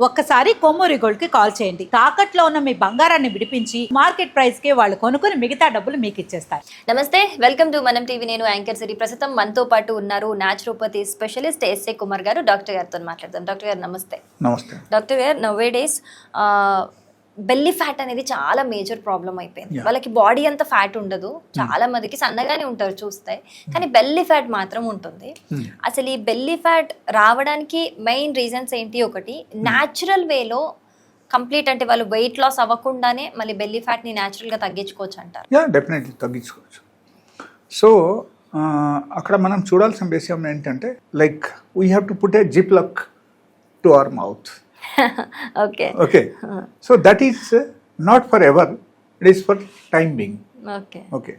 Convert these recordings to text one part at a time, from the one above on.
ఒక్కసారి కొమ్మూరి గోల్డ్ కి కాల్ చేయండి. తాకట్లో ఉన్న మీ బంగారాన్ని విడిపించి మార్కెట్ ప్రైస్ కి వాళ్ళు కొనుక్కుని మిగతా డబ్బులు మీకు ఇచ్చేస్తారు. నమస్తే, వెల్కమ్ టు మనం టీవీ. నేను యాంకర్ సిరి. ప్రస్తుతం మనతో పాటు ఉన్నారు న్యాచురోపతి స్పెషలిస్ట్ ఎస్ఏ కుమార్ గారు. డాక్టర్ గారితో మాట్లాడదాం. డాక్టర్ గారు నమస్తే. నమస్తే డాక్టర్ గారు, నౌవే డేస్ బెల్లీ ఫ్యాట్ అనేది చాలా మేజర్ ప్రాబ్లం అయిపోయింది. వాళ్ళకి బాడీ అంత ఫ్యాట్ ఉండదు, చాలా మందికి సన్నగానే ఉంటారు చూస్తే, కానీ బెల్లీ ఫ్యాట్ మాత్రం ఉంటుంది. అసలు ఈ బెల్లీ ఫ్యాట్ రావడానికి మెయిన్ రీజన్స్ ఏంటి? ఒకటి, న్యాచురల్ వేలో కంప్లీట్ అంటే వాళ్ళు వెయిట్ లాస్ అవ్వకుండానే మళ్ళీ బెల్లీ ఫ్యాట్ని న్యాచురల్గా తగ్గించుకోవచ్చు అంటారు. డెఫినెట్లీ తగ్గించుకోవచ్చు. సో అక్కడ మనం చూడాల్సిన విషయం ఏంటంటే, like we have to put a zip lock to our mouth. Okay. So that is not forever. It is for time being. Okay.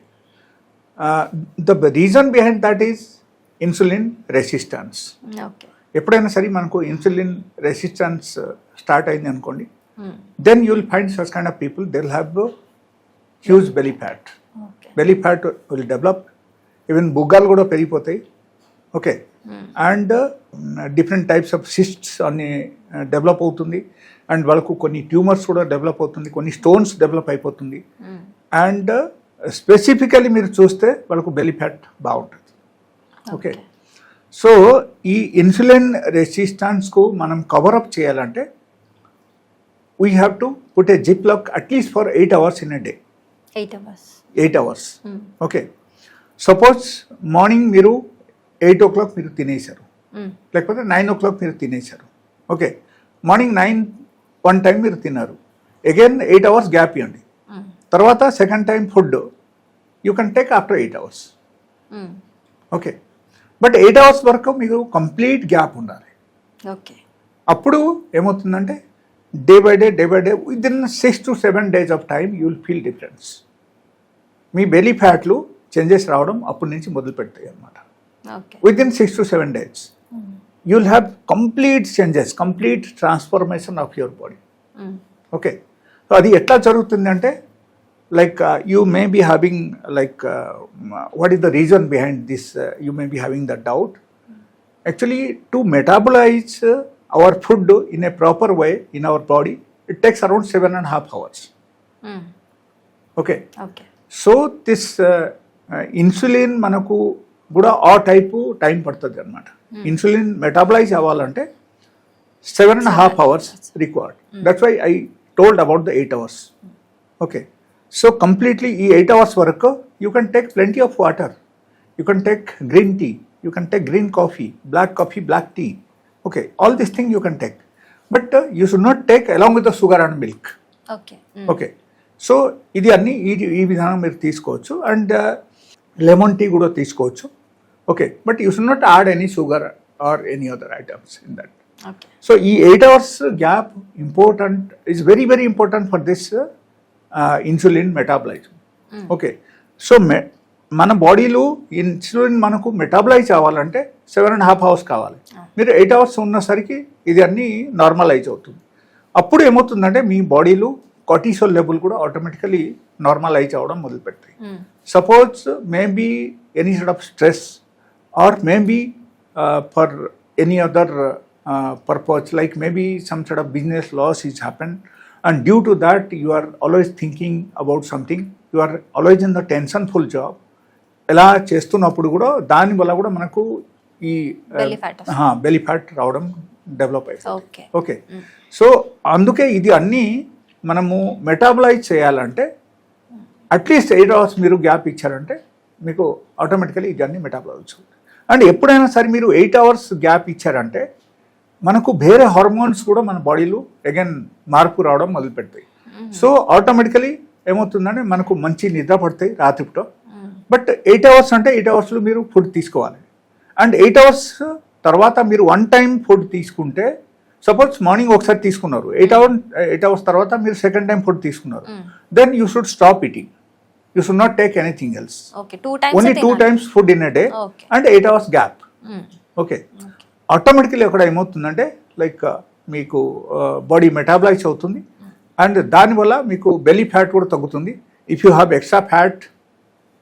The reason behind that is insulin resistance. Okay. ఎప్పుడైనా సరే మనకు insulin resistance start అయింది అనుకోండి, then you will find such kind of people, they will have huge belly fat. Belly fat will develop, even బుగ్గాలు కూడా పెరిగిపోతాయి. Okay, and different types of cysts అన్ని develop అవుతుంది, అండ్ వాళ్ళకు కొన్ని ట్యూమర్స్ కూడా డెవలప్ అవుతుంది, కొన్ని స్టోన్స్ డెవలప్ అయిపోతుంది, అండ్ స్పెసిఫికలీ మీరు చూస్తే వాళ్ళకు బెల్లీ ఫ్యాట్ బాగుంటుంది. ఓకే, సో ఈ ఇన్సులిన్ రెసిస్టెన్స్కు మనం కవరప్ చేయాలంటే we have to put a zip lock at least for 8 hours in a day. 8 hours. Okay, suppose morning మీరు 8 o'clock మీరు తినేశారు, లేకపోతే 9 o'clock మీరు తినేశారు. ఓకే, మార్నింగ్ 9 1 టైం మీరు తిన్నారు, అగైన్ 8 hours గ్యాప్ ఇవ్వండి. తర్వాత second time food you can take after 8 hours. Okay, but 8 hours వరకు మీకు కంప్లీట్ గ్యాప్ ఉండాలి. ఓకే, అప్పుడు ఏమవుతుందంటే day by day within 6 to 7 days of time you will feel difference. మీ బెల్లీ ఫ్యాట్లు చేంజెస్ రావడం అప్పటి నుంచి మొదలు పెడతాయి అన్నమాట. Within 6 to 7 days, you will have complete changes, complete transformation of your body. Okay, so అది ఎట్లా జరుగుతుంది అంటే, like you may be having like what is the reason behind this? You may be having the doubt. Actually, to metabolize our food in a proper way in our body, it takes around 7.5 hours. Okay. So this insulin మనకు కూడా ఆ type time పడుతుంది అనమాట. Insulin మెటాబలైజ్ అవ్వాలంటే 7.5 hours required. That's why I told about the 8 hours. Okay, so completely ఈ 8 hours వరకు you can take plenty of water, you can take green tea, you can take green coffee, black tea. Okay, all this thing you can take, but you should not take along with the sugar and milk. Okay, so ఇది అన్ని ఈ విధానం మీరు తీసుకోవచ్చు. And lemon tea కూడా తీసుకోవచ్చు. Okay, but you should not add any sugar or any other items in that. So ఈ 8 hours gap important, is very very important for this insulin మెటాబలైజ్. Okay, so మన బాడీలో ఇన్సులిన్ మనకు మెటాబలైజ్ అవ్వాలంటే 7.5 hours కావాలి. మీరు 8 hours ఉన్నసరికి ఇది అన్నీ నార్మలైజ్ అవుతుంది. అప్పుడు ఏమవుతుందంటే మీ బాడీలో కార్టిసోల్ లెవెల్ కూడా ఆటోమేటికలీ నార్మలైజ్ అవ్వడం మొదలు పెడతాయి. Suppose maybe any sort of stress or maybe for any other purpose, like maybe some sort of business loss is happened, and due to that you are always thinking about something, you are always in the tensionful job. ఎలా చేస్తున్నప్పుడు కూడా దాని వల్ల కూడా మనకు ఈ belly fat రావడం develop అవుతుంది. ఓకే, సో అందుకే ఇది అన్నీ మనము మెటాబలైజ్ చేయాలంటే అట్లీస్ట్ 8 hours మీరు గ్యాప్ ఇచ్చారంటే మీకు ఆటోమేటికలీ ఇది అన్నీ మెటాబలైజ్ అవుతుంది. అండ్ ఎప్పుడైనా సరే మీరు 8 hours గ్యాప్ ఇచ్చారంటే మనకు వేరే హార్మోన్స్ కూడా మన బాడీలో అగైన్ మార్పు రావడం మొదలు పెడతాయి. సో ఆటోమేటికలీ ఏమవుతుందంటే మనకు మంచి నిద్ర పడతాయి రాత్రిపూట. బట్ 8 hours అంటే 8 hours మీరు ఫుడ్ తీసుకోవాలి. అండ్ 8 hours తర్వాత మీరు 1 time ఫుడ్ తీసుకుంటే, సపోజ్ మార్నింగ్ ఒకసారి తీసుకున్నారు, 8 hours తర్వాత మీరు సెకండ్ టైం ఫుడ్ తీసుకున్నారు, then you should stop eating. You should not take anything else. Only 2 times food in a day and 8 hours gap. Okay, automatically అక్కడ ఏమవుతుందంటే లైక్ మీకు body మెటాబలైజ్ అవుతుంది, అండ్ దానివల్ల మీకు బెల్లీ ఫ్యాట్ కూడా తగ్గుతుంది. If you have extra fat,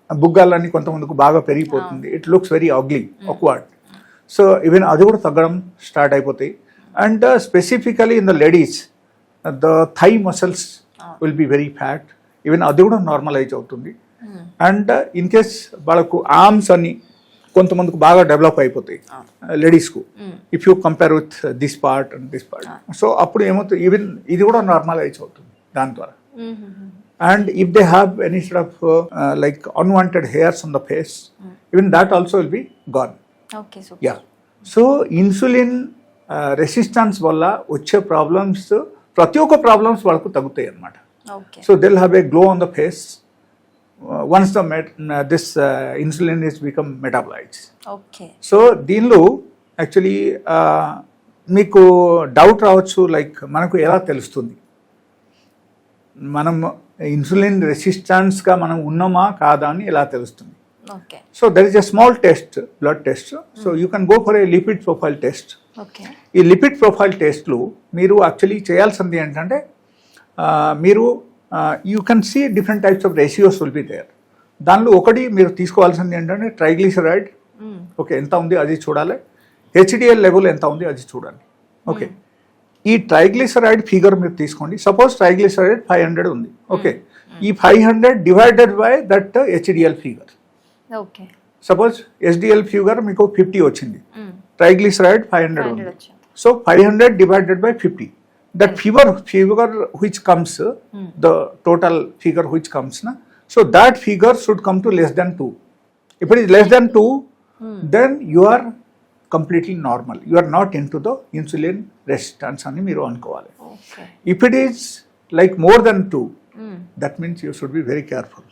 బుగ్గాలన్నీ కొంతమందికి బాగా పెరిగిపోతుంది, it looks very ugly, awkward. So even అది కూడా తగ్గడం స్టార్ట్ అయిపోతాయి. And specifically in the ladies, the thigh muscles will be very fat. Even అది కూడా నార్మలైజ్ అవుతుంది. అండ్ ఇన్ కేస్ వాళ్ళకు ఆర్మ్స్ అని కొంతమందికి బాగా డెవలప్ అయిపోతాయి లేడీస్కు, if you compare with this part and this part. So అప్పుడు ఏమవుతుంది, ఈవెన్ ఇది కూడా నార్మలైజ్ అవుతుంది దాని ద్వారా. And if they have any sort of like unwanted hairs on the face, even that also will be gone. Okay, super. Yeah. So insulin resistance వల్ల వచ్చే problems ప్రతి ఒక్క ప్రాబ్లమ్స్ వాళ్ళకు తగ్గుతాయి అన్నమాట. Okay. So they'll have a glow on the face once the this insulin is become metabolized. Okay. So దీనిలో actually మీకు doubt రావచ్చు, లైక్ మనకు ఎలా తెలుస్తుంది మనం ఇన్సులిన్ రెసిస్టెన్స్గా మనం ఉన్నామా కాదా అని ఎలా తెలుస్తుంది? Okay. So there is a small test, blood test. So you can go for a lipid profile test. Okay. ఈ లిపిడ్ ప్రొఫైల్ టెస్ట్లు మీరు యాక్చువల్లీ చేయాల్సింది ఏంటంటే మీరు you can see different types of ratios will be there. దానిలో ఒకటి మీరు తీసుకోవాల్సింది ఏంటంటే ట్రైగ్లిసరైడ్ ఓకే ఎంత ఉంది అది చూడాలి, హెచ్డిఎల్ లెవెల్ ఎంత ఉంది అది చూడాలి. ఓకే, ఈ ట్రైగ్లిసరైడ్ ఫిగర్ మీరు తీసుకోండి. సపోజ్ ట్రైగ్లిసరైడ్ 500 ఉంది. ఓకే, ఈ 500 divided by that HDL figure. Okay, suppose HDL figure మీకు 50 వచ్చింది, ట్రైగ్లిసరైడ్ 500 ఉంది. So 500 divided by 50, that figure which comes, the total figure which comes, na, so that figure should come to less than 2. If it is less than 2, then you are completely normal. You are not into the insulin resistance ani meeru anukovali. Okay. If it is like more than 2, that means you should be very careful.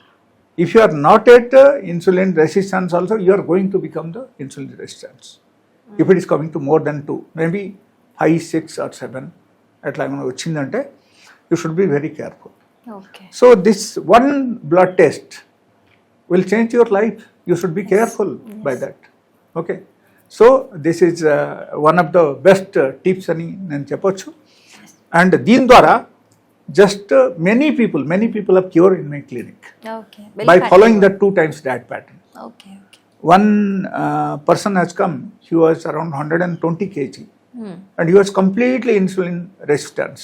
If you are not at insulin resistance also, you are going to become the insulin resistance. If it is coming to more than 2, maybe 5, 6 or 7, atla emana ochindante, you should be very careful. Okay. So this one blood test will change your life. You should be careful by that. Okay. So this is one of the best tips ani nenu cheppochu. And దీని ద్వారా just many people have cured in my clinic. Okay. By following the 2 times diet pattern. Okay. Okay. One person has come, he was around 120 kg and he was completely insulin resistant.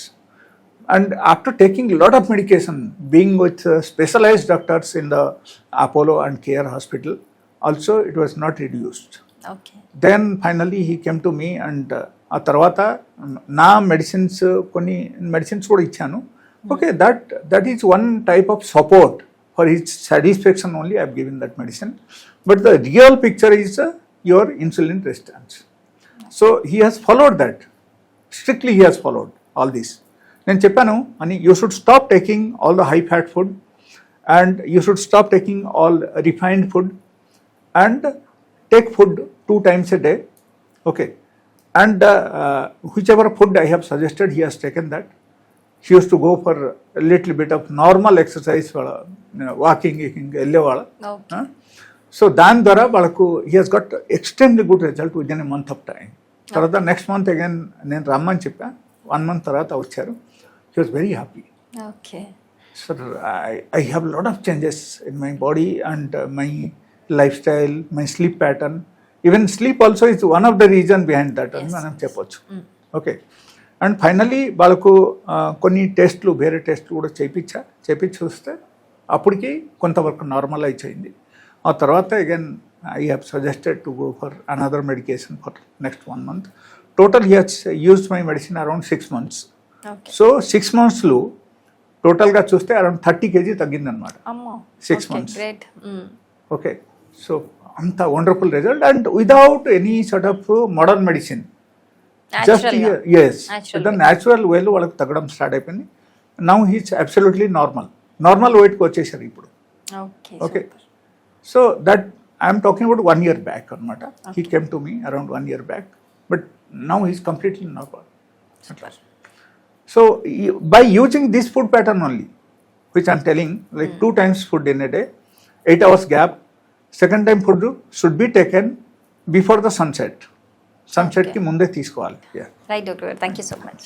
And after taking a lot of medication, being with specialized doctors in the Apollo and Care Hospital, also it was not reduced. Okay. Then finally he came to me and ఆ తర్వాత నా medicines కొన్ని medicines కూడా ఇచ్చాను. Okay, that is one type of support for his satisfaction only I have given that medicine. But the real picture is your insulin resistance. So he has followed that strictly, he has followed all these. నేను చెప్పాను అని you should stop taking all the high fat food and you should stop taking all refined food and take food 2 times a day. Okay, and whichever food I have suggested, he has taken that. He used to go for a little bit of normal exercise, walking, ellevala. Okay. So dan dwara valaku he has got extremely good result within a month of time. Tarvata next month again nenu rammani cheppa, 1 month tarvata vacharu. He was very happy. Okay. So I have a lot of changes in my body and my lifestyle, my sleep pattern. Even sleep also is one of the reason behind that అని మనం చెప్పొచ్చు. Okay, and finally వాళ్ళకు కొన్ని టెస్ట్లు, వేరే టెస్ట్లు కూడా చేపించి చూస్తే అప్పటికి కొంతవరకు నార్మలైజ్ అయింది. ఆ తర్వాత again I have suggested to go for another medication for next 1 month. Total he he's used my medicine around 6 months. So 6 monthsలో టోటల్గా చూస్తే అరౌండ్ 30 kg తగ్గిందనమాట. 6 months. Great. Okay, so anta wonderful result and without any sort of modern medicine. Just yes, the natural way lo valaku tagadam start ayipindi. Now he is absolutely normal weight ko vachesharu ippudu. Okay, so that I am talking about 1 year back anamata. He came to me around 1 year back, but now he is completely normal. Super. So by using this food pattern only, which I am telling, like 2 times food in a day, 8 hours gap, second time food should be taken before the sunset ki munde తీసుకోవాలి. Right, Dr. Thank you so much.